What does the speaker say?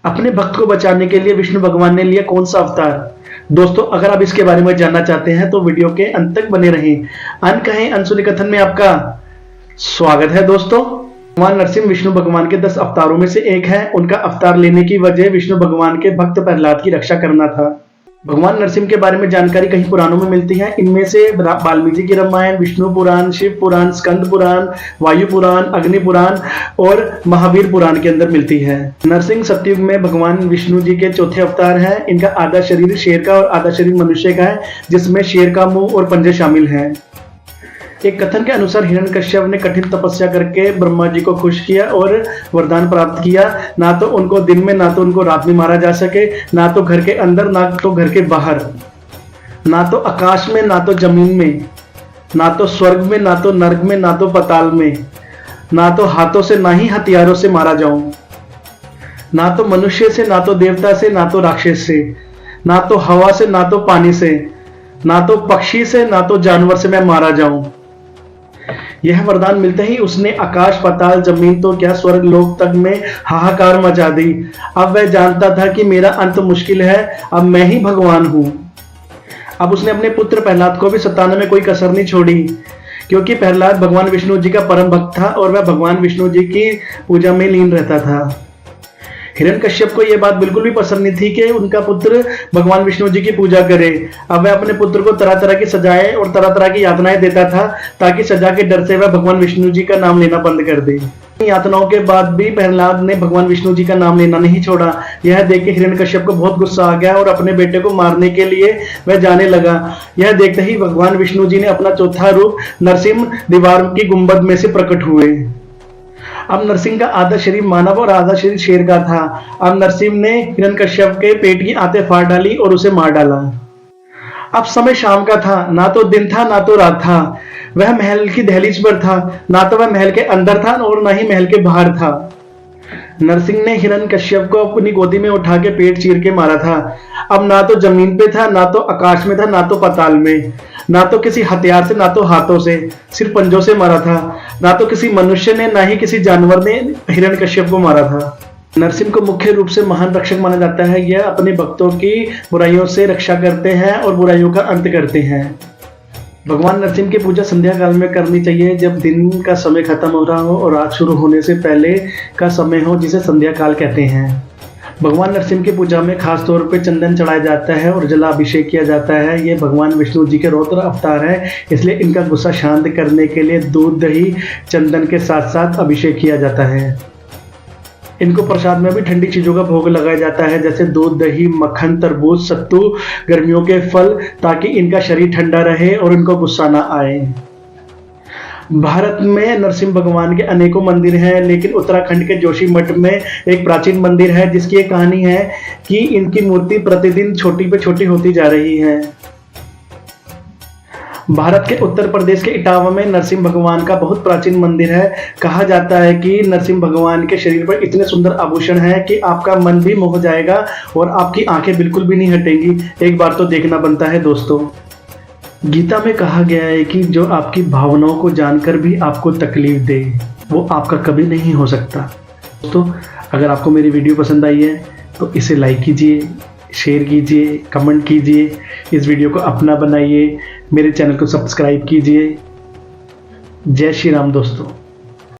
अपने भक्त को बचाने के लिए विष्णु भगवान ने लिया कौन सा अवतार? दोस्तों, अगर आप इसके बारे में जानना चाहते हैं तो वीडियो के अंत तक बने रहें। अन कहें अनसुनी कथन में आपका स्वागत है। दोस्तों, भगवान नरसिंह विष्णु भगवान के 10 अवतारों में से एक है। उनका अवतार लेने की वजह विष्णु भगवान के भक्त प्रहलाद की रक्षा करना था। भगवान नरसिंह के बारे में जानकारी कहीं पुराणों में मिलती है। इनमें से वाल्मीकि की रामायण, विष्णु पुराण, शिव पुराण, स्कंद पुराण, वायु पुराण, अग्नि पुराण और महावीर पुराण के अंदर मिलती है। नरसिंह सतयुग में भगवान विष्णु जी के चौथे अवतार हैं। इनका आधा शरीर शेर का और आधा शरीर मनुष्य का है, जिसमें शेर का मुंह और पंजे शामिल हैं। एक कथन के अनुसार हिरण्यकश्यप ने कठिन तपस्या करके ब्रह्मा जी को खुश किया और वरदान प्राप्त किया, ना तो उनको दिन में ना तो उनको रात में मारा जा सके, ना तो घर के अंदर ना तो घर के बाहर, ना तो आकाश में ना तो जमीन में, ना तो स्वर्ग में ना तो नर्क में, ना तो पाताल में, ना तो हाथों से ना ही हथियारों से मारा जाऊं, ना तो मनुष्य से ना तो देवता से ना तो राक्षस से, ना तो हवा से ना तो पानी से, ना तो पक्षी से ना तो जानवर से मैं मारा जाऊं। यह वरदान मिलते ही उसने आकाश, पाताल, जमीन तो क्या स्वर्ग लोक तक में हाहाकार मचा दी। अब वह जानता था कि मेरा अंत मुश्किल है, अब मैं ही भगवान हूं। अब उसने अपने पुत्र प्रहलाद को भी सताने में कोई कसर नहीं छोड़ी, क्योंकि प्रहलाद भगवान विष्णु जी का परम भक्त था और वह भगवान विष्णु जी की पूजा में लीन रहता था। हिरण्यकश्यप को यह बात बिल्कुल भी पसंद नहीं थी कि उनका पुत्र भगवान विष्णु जी की पूजा करे। अब वह अपने पुत्र को तरह तरह की सजाएं और तरह तरह की यातनाएं देता था, ताकि सजा के डर से वह भगवान विष्णु जी का नाम लेना बंद कर दे। यातनाओं के बाद भी प्रहलाद ने भगवान विष्णु जी का नाम लेना नहीं छोड़ा। यह देख के हिरण्यकश्यप को बहुत गुस्सा आ गया और अपने बेटे को मारने के लिए वह जाने लगा। यह देखते ही भगवान विष्णु जी ने अपना चौथा रूप नरसिंह दीवार की गुंबद में से प्रकट हुए। अब नरसिंह का आधा शरीर मानव और आधा शरीर शेर का था। अब नरसिंह ने हिरण्यकश्यप के पेट की आंतें फाड़ डाली और उसे मार डाला। अब समय शाम का था, ना तो दिन था ना तो रात था। वह महल की दहलीज पर था, ना तो वह महल के अंदर था और ना ही महल के बाहर था। नरसिंह ने हिरण्यकश्यप को अपनी गोदी में उठा के पेट चीर के मारा था। अब ना तो जमीन पे था, ना तो आकाश में था, ना तो पाताल में, ना तो किसी हथियार से ना तो हाथों से, सिर्फ पंजों से मारा था। ना तो किसी मनुष्य ने ना ही किसी जानवर ने हिरण्यकश्यप को मारा था। नरसिंह को मुख्य रूप से महान रक्षक माना जाता है। यह अपने भक्तों की बुराइयों से रक्षा करते हैं और बुराइयों का अंत करते हैं। भगवान नरसिंह की पूजा संध्या काल में करनी चाहिए, जब दिन का समय खत्म हो रहा हो और रात शुरू होने से पहले का समय हो, जिसे संध्या काल कहते हैं। भगवान नरसिंह की पूजा में खास तौर पे चंदन चढ़ाया जाता है और जलाभिषेक किया जाता है। ये भगवान विष्णु जी के रौद्र अवतार है, इसलिए इनका गुस्सा शांत करने के लिए दूध, दही, चंदन के साथ साथ अभिषेक किया जाता है। इनको प्रसाद में भी ठंडी चीजों का भोग लगाया जाता है, जैसे दूध, दही, मक्खन, तरबूज, सत्तू, गर्मियों के फल, ताकि इनका शरीर ठंडा रहे और इनको गुस्सा ना आए। भारत में नरसिंह भगवान के अनेकों मंदिर हैं, लेकिन उत्तराखंड के जोशी मठ में एक प्राचीन मंदिर है, जिसकी एक कहानी है कि इनकी मूर्ति प्रतिदिन छोटी पे छोटी होती जा रही है। भारत के उत्तर प्रदेश के इटावा में नरसिंह भगवान का बहुत प्राचीन मंदिर है। कहा जाता है कि नरसिंह भगवान के शरीर पर इतने सुंदर आभूषण हैं कि आपका मन भी मोह जाएगा और आपकी आंखें बिल्कुल भी नहीं हटेंगी। एक बार तो देखना बनता है दोस्तों। गीता में कहा गया है कि जो आपकी भावनाओं को जानकर भी आपको तकलीफ दे, वो आपका कभी नहीं हो सकता। दोस्तों, अगर आपको मेरी वीडियो पसंद आई है तो इसे लाइक कीजिए, शेयर कीजिए, कमेंट कीजिए, इस वीडियो को अपना बनाइए, मेरे चैनल को सब्सक्राइब कीजिए। जय श्री राम दोस्तों।